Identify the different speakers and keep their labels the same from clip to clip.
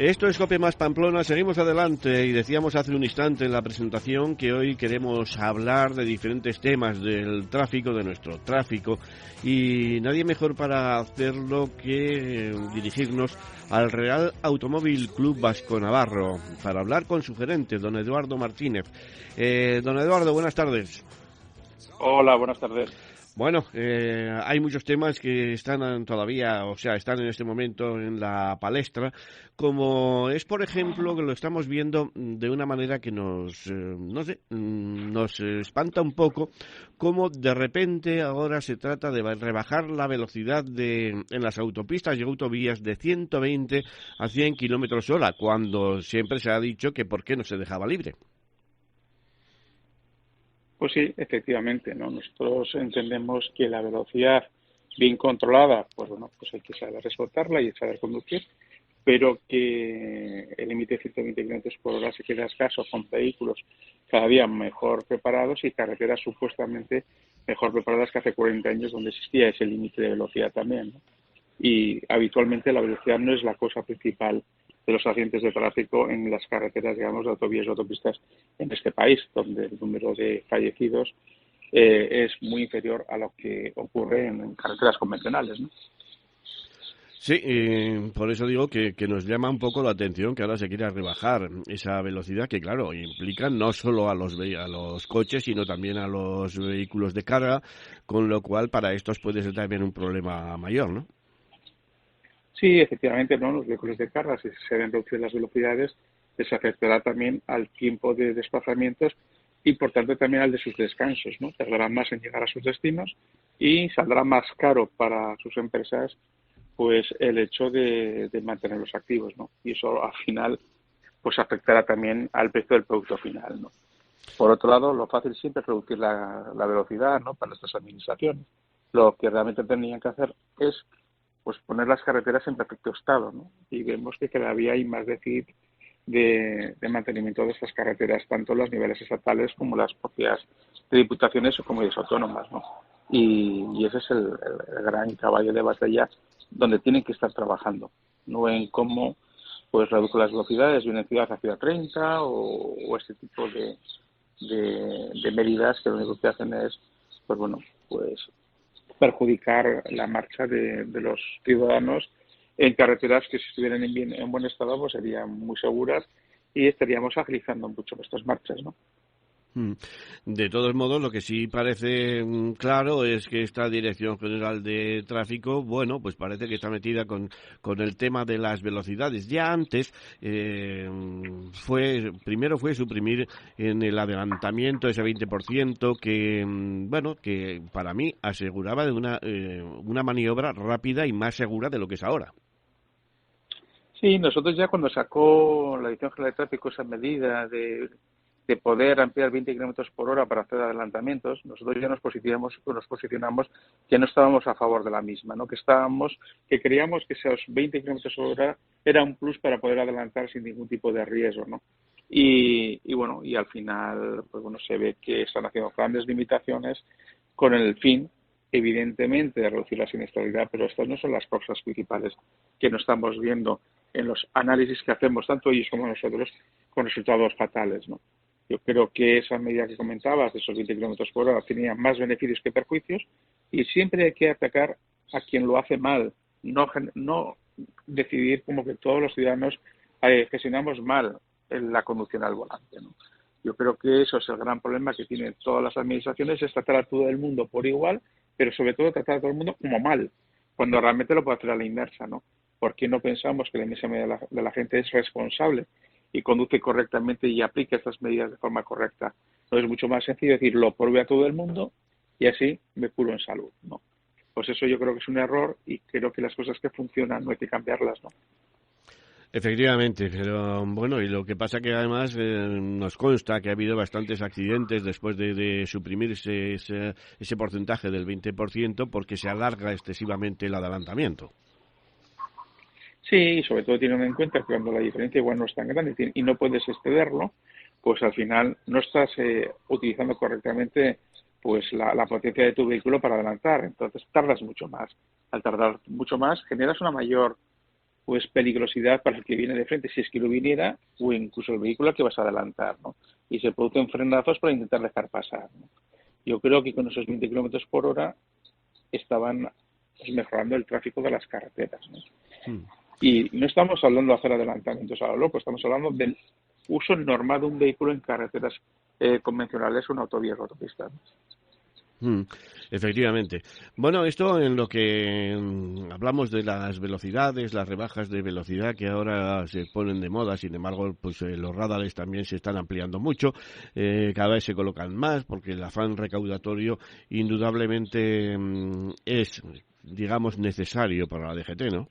Speaker 1: Esto es COPE más Pamplona, seguimos adelante y decíamos hace un instante en la presentación que hoy queremos hablar de diferentes temas del tráfico, de nuestro tráfico, y nadie mejor para hacerlo que dirigirnos al Real Automóvil Club Vasco Navarro para hablar con su gerente, don Eduardo Martínez. Don Eduardo, buenas tardes.
Speaker 2: Hola, buenas tardes.
Speaker 1: Bueno, hay muchos temas que están todavía, están en este momento en la palestra, como es, por ejemplo, que lo estamos viendo de una manera que nos espanta un poco, como de repente ahora se trata de rebajar la velocidad en las autopistas y autovías de 120 a 100 kilómetros hora, cuando siempre se ha dicho que por qué no se dejaba libre.
Speaker 2: Pues sí, efectivamente, ¿no? Nosotros entendemos que la velocidad bien controlada, pues bueno, pues hay que saber respetarla y saber conducir, pero que el límite de 120 kilómetros por hora se queda escaso con vehículos cada día mejor preparados y carreteras supuestamente mejor preparadas que hace 40 años donde existía ese límite de velocidad también, ¿no? Y habitualmente la velocidad no es la cosa principal de los accidentes de tráfico en las carreteras, digamos, de autovías y autopistas en este país, donde el número de fallecidos es muy inferior a lo que ocurre en carreteras convencionales, ¿no?
Speaker 1: Sí, por eso digo que nos llama un poco la atención que ahora se quiera rebajar esa velocidad que, claro, implica no solo a los coches, sino también a los vehículos de carga, con lo cual para estos puede ser también un problema mayor, ¿no?
Speaker 2: Sí, efectivamente, ¿no? Los vehículos de carga, si se deben reducir las velocidades, les afectará también al tiempo de desplazamientos y, por tanto, también al de sus descansos, ¿no? Tardarán más en llegar a sus destinos y saldrá más caro para sus empresas pues el hecho de mantenerlos activos, ¿no? Y eso al final pues afectará también al precio del producto final, ¿no? Por otro lado, lo fácil siempre es reducir la velocidad, ¿no? Para nuestras administraciones. Lo que realmente tendrían que hacer es pues poner las carreteras en perfecto estado, ¿no? Y vemos que cada día hay más déficit de mantenimiento de estas carreteras, tanto en los niveles estatales como las propias de diputaciones o comunidades autónomas, ¿no? Y ese es el gran caballo de batalla donde tienen que estar trabajando, no en cómo pues reduzco las velocidades de una ciudad hacia 30 o este tipo de medidas que lo único que hacen es pues bueno pues perjudicar la marcha de los ciudadanos en carreteras que si estuvieran en buen estado pues serían muy seguras y estaríamos agilizando mucho nuestras marchas, ¿no?
Speaker 1: De todos modos, lo que sí parece claro es que esta Dirección General de Tráfico, bueno, pues parece que está metida con el tema de las velocidades. Ya antes primero fue suprimir en el adelantamiento ese 20% que, bueno, que para mí aseguraba de una maniobra rápida y más segura de lo que es ahora.
Speaker 2: Sí, nosotros ya cuando sacó la Dirección General de Tráfico esa medida de poder ampliar 20 kilómetros por hora para hacer adelantamientos, nosotros ya nos posicionamos que no estábamos a favor de la misma, ¿no? Que creíamos que esos 20 kilómetros por hora era un plus para poder adelantar sin ningún tipo de riesgo, ¿no? Y bueno, y al final, pues bueno, se ve que están haciendo grandes limitaciones con el fin, evidentemente, de reducir la siniestralidad, pero estas no son las causas principales que no estamos viendo en los análisis que hacemos, tanto ellos como nosotros, con resultados fatales, ¿no? Yo creo que esa medida que comentabas, de esos 20 kilómetros por hora, tenía más beneficios que perjuicios y siempre hay que atacar a quien lo hace mal, no decidir como que todos los ciudadanos gestionamos mal la conducción al volante, ¿no? Yo creo que eso es el gran problema que tienen todas las administraciones, es tratar a todo el mundo por igual, pero sobre todo tratar a todo el mundo como mal, cuando realmente lo puede hacer a la inversa, ¿no? ¿Por qué no pensamos que la inmensa mayoría de la gente es responsable y conduce correctamente y aplica estas medidas de forma correcta? No es mucho más sencillo decir, lo pruebe a todo el mundo y así me curo en salud, ¿no? Pues eso yo creo que es un error y creo que las cosas que funcionan no hay que cambiarlas, ¿no?
Speaker 1: Efectivamente, pero bueno, y lo que pasa que además nos consta que ha habido bastantes accidentes después de suprimirse ese porcentaje del 20% porque se alarga excesivamente el adelantamiento.
Speaker 2: Sí, sobre todo teniendo en cuenta que cuando la diferencia igual no es tan grande y no puedes excederlo, pues al final no estás utilizando correctamente pues la potencia de tu vehículo para adelantar, entonces tardas mucho más. Al tardar mucho más generas pues peligrosidad para el que viene de frente, si es que lo viniera, o incluso el vehículo que vas a adelantar, ¿no? Y se producen frenazos para intentar dejar pasar, ¿no? Yo creo que con esos 20 kilómetros por hora estaban pues, mejorando el tráfico de las carreteras, ¿no? Y no estamos hablando de hacer adelantamientos a lo loco, estamos hablando del uso normal de un vehículo en carreteras convencionales o en autovías o autopistas.
Speaker 1: Efectivamente. Bueno, esto en lo que hablamos de las velocidades, las rebajas de velocidad que ahora se ponen de moda, sin embargo, pues los radares también se están ampliando mucho, cada vez se colocan más porque el afán recaudatorio indudablemente es, digamos, necesario para la DGT, ¿no?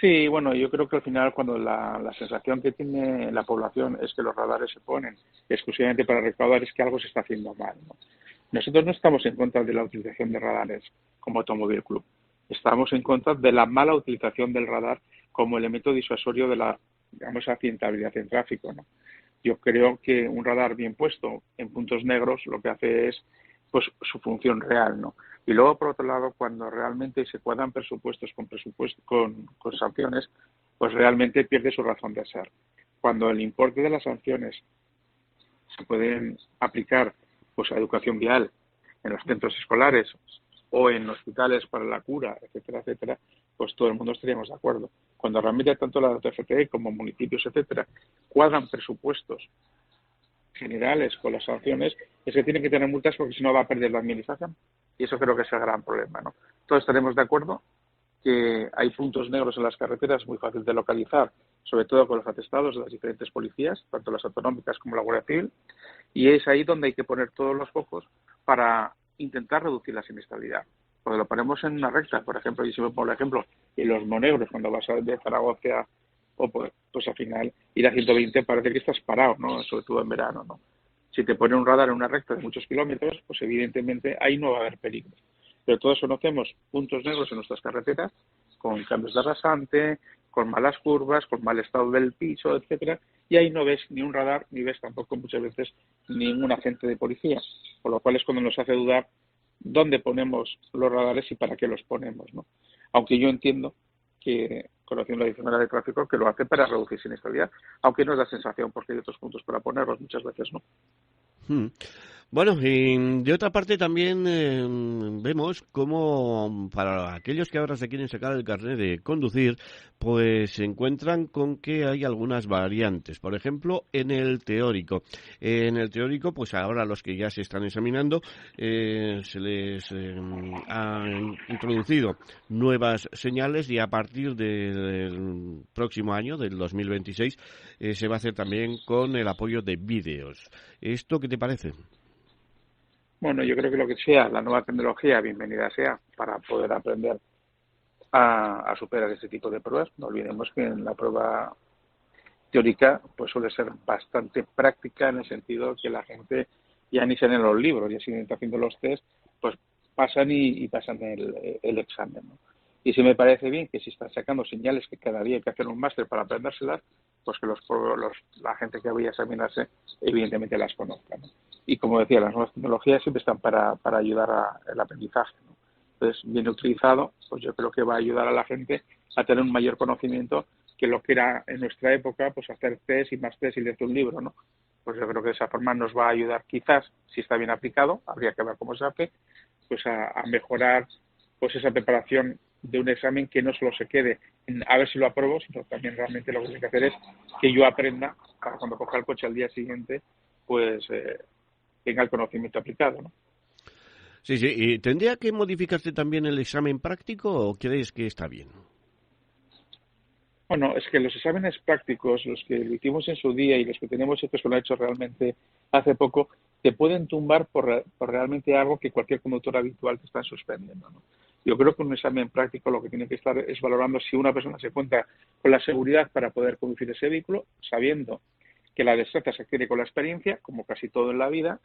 Speaker 2: Sí, bueno, yo creo que al final cuando la sensación que tiene la población es que los radares se ponen exclusivamente para recaudar es que algo se está haciendo mal, ¿no? Nosotros no estamos en contra de la utilización de radares como Automóvil Club. Estamos en contra de la mala utilización del radar como elemento disuasorio de la, digamos, accidentabilidad en tráfico, ¿no? Yo creo que un radar bien puesto en puntos negros lo que hace es pues su función real, ¿no? Y luego, por otro lado, cuando realmente se cuadran presupuestos con sanciones, pues realmente pierde su razón de ser. Cuando el importe de las sanciones se pueden aplicar pues a educación vial en los centros escolares o en hospitales para la cura, etcétera, etcétera, pues todo el mundo estaríamos de acuerdo. Cuando realmente tanto la DGT como municipios, etcétera, cuadran presupuestos generales con las sanciones, es que tienen que tener multas porque si no va a perder la administración. Y eso creo que es el gran problema, ¿no? Todos estaremos de acuerdo que hay puntos negros en las carreteras muy fácil de localizar, sobre todo con los atestados de las diferentes policías, tanto las autonómicas como la Guardia Civil, y es ahí donde hay que poner todos los focos para intentar reducir la siniestralidad. Cuando lo ponemos en una recta, por ejemplo, y si me pongo el ejemplo, en los monegros, cuando vas de Zaragoza o pues al final ir a 120 parece que estás parado, ¿no? Sobre todo en verano, ¿no? Si te pone un radar en una recta de muchos kilómetros, pues evidentemente ahí no va a haber peligro. Pero todos conocemos puntos negros en nuestras carreteras, con cambios de rasante, con malas curvas, con mal estado del piso, etcétera, y ahí no ves ni un radar, ni ves tampoco muchas veces ningún agente de policía, por lo cual es cuando nos hace dudar dónde ponemos los radares y para qué los ponemos, ¿no? Aunque yo entiendo que, conociendo la Dirección General de Tráfico, que lo hace para reducir siniestralidad, aunque no es la sensación porque hay otros puntos para ponerlos, muchas veces no.
Speaker 1: Bueno, y de otra parte también vemos cómo para aquellos que ahora se quieren sacar el carnet de conducir, pues se encuentran con que hay algunas variantes. Por ejemplo, en el teórico. En el teórico, pues ahora los que ya se están examinando, se les ha introducido nuevas señales y a partir del próximo año, del 2026, se va a hacer también con el apoyo de vídeos. ¿Esto qué te parece?
Speaker 2: Bueno, yo creo que lo que sea la nueva tecnología, bienvenida sea, para poder aprender a superar ese tipo de pruebas. No olvidemos que en la prueba teórica pues suele ser bastante práctica en el sentido que la gente ya ni se leen los libros, ya siguen haciendo los test, pues pasan y pasan el examen, ¿no? Y si me parece bien que si están sacando señales que cada día hay que hacer un máster para aprendérselas, pues que la gente que vaya a examinarse evidentemente las conozca, ¿no? Y como decía, las nuevas tecnologías siempre están para ayudar al aprendizaje, ¿no? Entonces, bien utilizado, pues yo creo que va a ayudar a la gente a tener un mayor conocimiento que lo que era en nuestra época, pues hacer test y más test y leerte un libro, ¿no? Pues yo creo que de esa forma nos va a ayudar quizás, si está bien aplicado, habría que ver cómo se hace, pues a mejorar pues esa preparación de un examen que no solo se quede en a ver si lo apruebo, sino también realmente lo que hay que hacer es que yo aprenda para cuando coja el coche al día siguiente, pues tenga el conocimiento aplicado, ¿no?
Speaker 1: Sí, sí. ¿Y tendría que modificarse también el examen práctico o crees que está bien?
Speaker 2: Bueno, es que los exámenes prácticos, los que hicimos en su día y los que tenemos hechos que lo ha hecho realmente hace poco, te pueden tumbar por realmente algo que cualquier conductor habitual te está suspendiendo, ¿no? Yo creo que un examen práctico lo que tiene que estar es valorando si una persona se cuenta con la seguridad para poder conducir ese vehículo, sabiendo que la destreza se adquiere con la experiencia, como casi todo en la vida,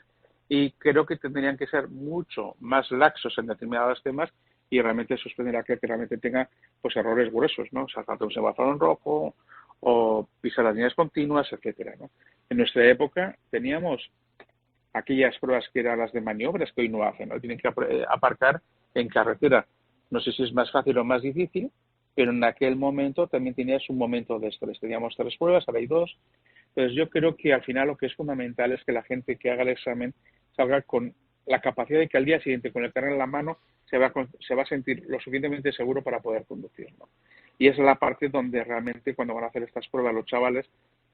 Speaker 2: y creo que tendrían que ser mucho más laxos en determinados temas y realmente suspender a aquel que realmente tenga pues errores gruesos, ¿no? Saltarte un semáforo en rojo o pisar las líneas continuas, etcétera, ¿no? En nuestra época teníamos aquellas pruebas que eran las de maniobras que hoy no hacen, ¿no? Tienen que aparcar en carretera. No sé si es más fácil o más difícil, pero en aquel momento también tenías un momento de estrés. Teníamos 3 pruebas, ahora hay 2. Entonces yo creo que al final lo que es fundamental es que la gente que haga el examen salga con la capacidad de que al día siguiente, con el carnet en la mano, se va a sentir lo suficientemente seguro para poder conducir, ¿no? Y esa es la parte donde realmente cuando van a hacer estas pruebas los chavales,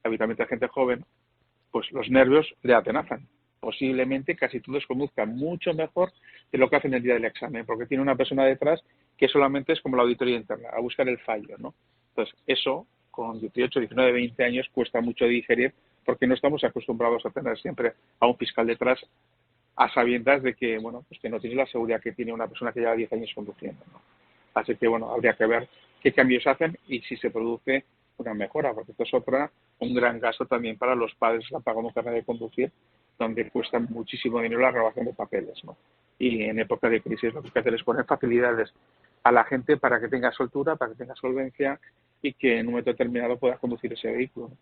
Speaker 2: habitualmente gente joven, pues los nervios le atenazan. Posiblemente casi todos conduzcan mucho mejor de lo que hacen el día del examen, porque tiene una persona detrás que solamente es como la auditoría interna, a buscar el fallo, ¿no? Entonces, eso con 18, 19, 20 años cuesta mucho digerir porque no estamos acostumbrados a tener siempre a un fiscal detrás a sabiendas de que, bueno, pues que no tiene la seguridad que tiene una persona que lleva 10 años conduciendo, ¿no? Así que, bueno, habría que ver qué cambios hacen y si se produce una mejora, porque esto es un gran gasto también para los padres la paga de un carnet de conducir, donde cuesta muchísimo dinero la renovación de papeles, ¿no? Y en época de crisis lo que hay que hacer es poner facilidades a la gente para que tenga soltura, para que tenga solvencia y que en un momento determinado pueda conducir ese vehículo, ¿no?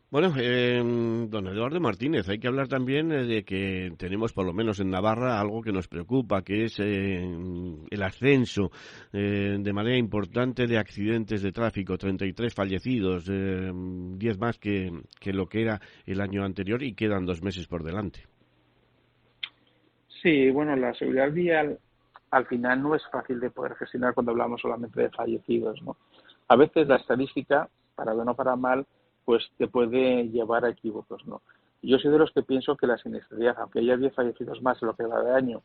Speaker 1: Bueno, don Eduardo Martínez, hay que hablar también de que tenemos, por lo menos en Navarra, algo que nos preocupa, que es el ascenso de manera importante de accidentes de tráfico, 33 fallecidos, 10 más que lo que era el año anterior y quedan 2 meses por delante.
Speaker 2: Sí, bueno, la seguridad vial al final no es fácil de poder gestionar cuando hablamos solamente de fallecidos, ¿no? A veces la estadística, para bien o para mal, pues te puede llevar a equívocos, ¿no? Yo soy de los que pienso que la siniestralidad, aunque haya 10 fallecidos más en lo que va de año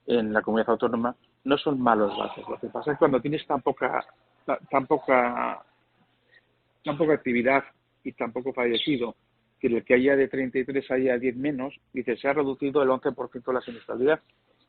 Speaker 2: en la comunidad autónoma, no son malos datos. Lo que pasa es que cuando tienes tan poca actividad y tan poco fallecido, que el que haya de 33 haya 10 menos, dice, se ha reducido el 11% la siniestralidad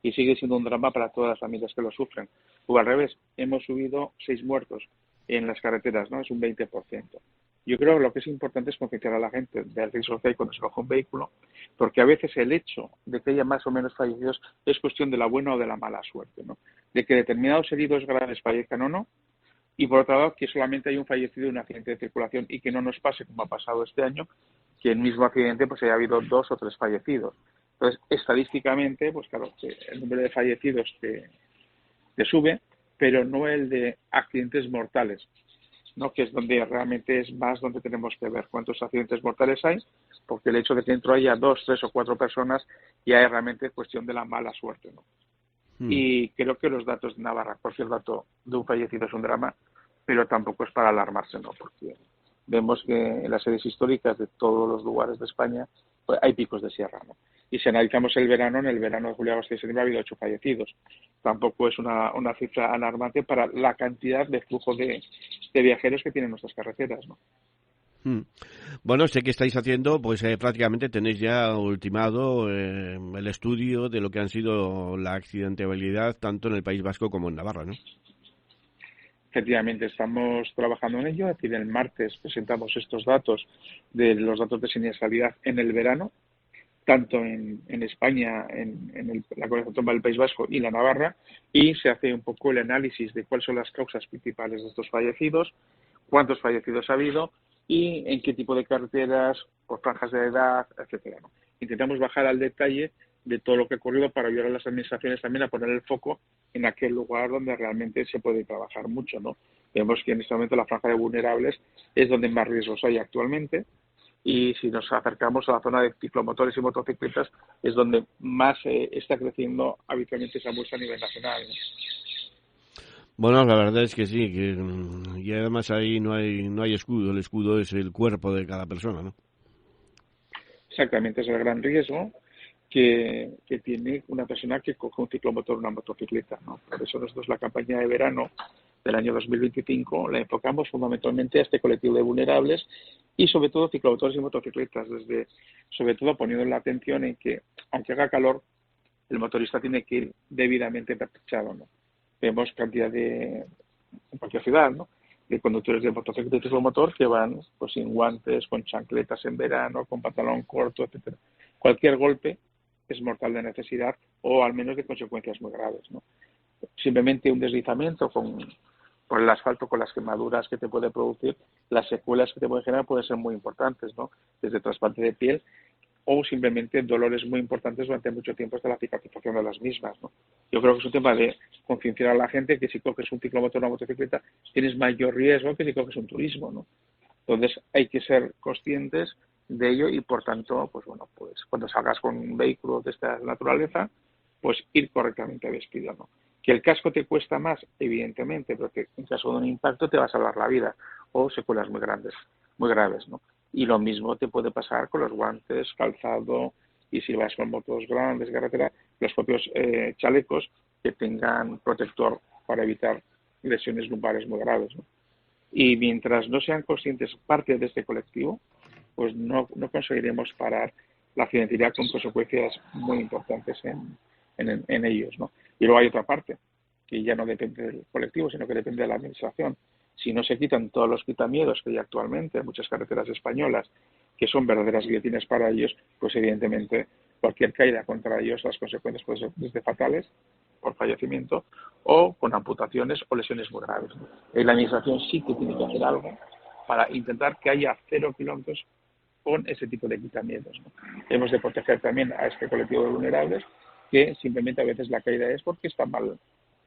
Speaker 2: y sigue siendo un drama para todas las familias que lo sufren. O al revés, hemos subido 6 muertos en las carreteras, ¿no? Es un 20%. Yo creo que lo que es importante es concienciar a la gente del riesgo que hay cuando se coge un vehículo, porque a veces el hecho de que haya más o menos fallecidos es cuestión de la buena o de la mala suerte, ¿no? De que determinados heridos graves fallezcan o no, y por otro lado que solamente hay un fallecido en un accidente de circulación y que no nos pase como ha pasado este año, que en el mismo accidente pues haya habido 2 o 3 fallecidos. Entonces, estadísticamente, pues claro, el número de fallecidos te sube, pero no el de accidentes mortales, ¿no? Que es donde realmente es más donde tenemos que ver cuántos accidentes mortales hay, porque el hecho de que dentro haya 2, 3 o 4 personas ya es realmente cuestión de la mala suerte, ¿no? Y creo que los datos de Navarra, cualquier dato de un fallecido es un drama, pero tampoco es para alarmarse, ¿no? Porque vemos que en las series históricas de todos los lugares de España pues hay picos de sierra, ¿no? Y si analizamos el verano, en el verano de julio, agosto y septiembre ha habido 8 fallecidos. Tampoco es una cifra alarmante para la cantidad de flujo de viajeros que tienen nuestras carreteras, ¿no?
Speaker 1: Bueno, sé que estáis haciendo, pues prácticamente tenéis ya ultimado el estudio de lo que han sido la accidentabilidad tanto en el País Vasco como en Navarra, ¿no?
Speaker 2: Efectivamente, estamos trabajando en ello. Es decir, el martes presentamos estos datos de los datos de siniestralidad en el verano, tanto en España, la Comunidad Autónoma del País Vasco y la Navarra, y se hace un poco el análisis de cuáles son las causas principales de estos fallecidos, cuántos fallecidos ha habido y en qué tipo de carreteras, por franjas de edad, etcétera, ¿no? Intentamos bajar al detalle de todo lo que ha ocurrido para ayudar a las administraciones también a poner el foco en aquel lugar donde realmente se puede trabajar mucho, ¿no? Vemos que en este momento la franja de vulnerables es donde más riesgos hay actualmente, y si nos acercamos a la zona de ciclomotores y motocicletas es donde más está creciendo habitualmente esa muestra a nivel nacional, ¿no?
Speaker 1: Bueno, la verdad es que sí, y además ahí no hay escudo, el escudo es el cuerpo de cada persona, ¿no?
Speaker 2: Exactamente, es el gran riesgo que tiene una persona que coge un ciclomotor o una motocicleta, ¿no? Por eso nosotros la campaña de verano del año 2025 la enfocamos fundamentalmente a este colectivo de vulnerables y sobre todo ciclomotores y motocicletas, sobre todo poniendo la atención en que aunque haga calor, el motorista tiene que ir debidamente pertrechado, ¿no? Vemos cantidad en cualquier ciudad, ¿no?, de conductores de motocicleta y ciclomotor que van pues sin guantes, con chancletas en verano, con pantalón corto, etcétera. Cualquier golpe es mortal de necesidad o al menos de consecuencias muy graves, ¿no? Simplemente un deslizamiento por el asfalto con las quemaduras que te puede producir, las secuelas que te puede generar pueden ser muy importantes, ¿no? Desde trasplante de piel o simplemente dolores muy importantes durante mucho tiempo hasta la cicatrización de las mismas, ¿no? Yo creo que es un tema de concienciar a la gente que si coges un ciclomotor o una motocicleta tienes mayor riesgo que si coges un turismo, ¿no? Entonces hay que ser conscientes de ello y por tanto, pues bueno, pues cuando salgas con un vehículo de esta naturaleza, pues ir correctamente vestido, ¿no? Que el casco te cuesta más, evidentemente, pero que en caso de un impacto te va a salvar la vida o secuelas muy grandes, muy graves, ¿no? Y lo mismo te puede pasar con los guantes, calzado y si vas con motos grandes, carretera, los propios chalecos que tengan protector para evitar lesiones lumbares muy graves, ¿no? Y mientras no sean conscientes parte de este colectivo, pues no conseguiremos parar la accidentalidad con consecuencias muy importantes en ellos, ¿no? Y luego hay otra parte, que ya no depende del colectivo, sino que depende de la administración. Si no se quitan todos los quitamiedos que hay actualmente en muchas carreteras españolas, que son verdaderas guillotinas para ellos, pues evidentemente cualquier caída contra ellos, las consecuencias pueden ser desde fatales, por fallecimiento, o con amputaciones o lesiones muy graves, ¿no? Y la administración sí que tiene que hacer algo para intentar que haya 0 kilómetros con ese tipo de quitamientos, ¿no? Hemos de proteger también a este colectivo de vulnerables, que simplemente a veces la caída es porque está mal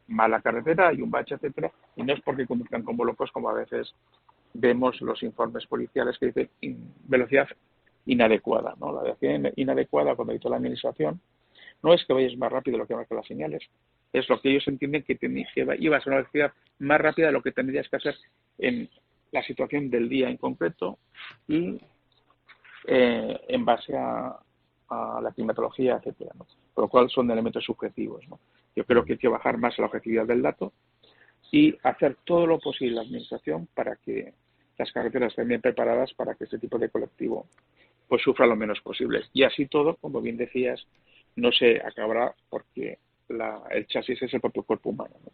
Speaker 2: la carretera, hay un bache, etcétera, y no es porque conduzcan como locos, como a veces vemos los informes policiales que dicen velocidad inadecuada, ¿no? La velocidad inadecuada, cuando dice la administración, no es que vayas más rápido de lo que marcan las señales, es lo que ellos entienden que ibas a una velocidad más rápida de lo que tendrías que hacer en la situación del día en concreto y en base a la climatología, etcétera, ¿no? Por lo cual son elementos subjetivos, ¿no? Yo creo que hay que bajar más a la objetividad del dato y hacer todo lo posible la administración para que las carreteras estén bien preparadas para que este tipo de colectivo pues sufra lo menos posible. Y así todo, como bien decías, no se acabará porque el chasis es el propio cuerpo humano, ¿no?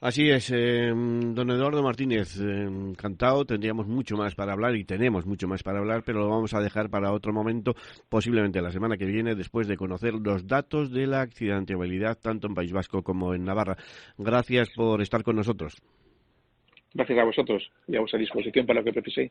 Speaker 1: Así es, don Eduardo Martínez, encantado, tendríamos mucho más para hablar y tenemos mucho más para hablar, pero lo vamos a dejar para otro momento, posiblemente la semana que viene, después de conocer los datos de la accidentabilidad tanto en País Vasco como en Navarra. Gracias por estar con nosotros.
Speaker 2: Gracias a vosotros y a vuestra disposición para lo que preciséis.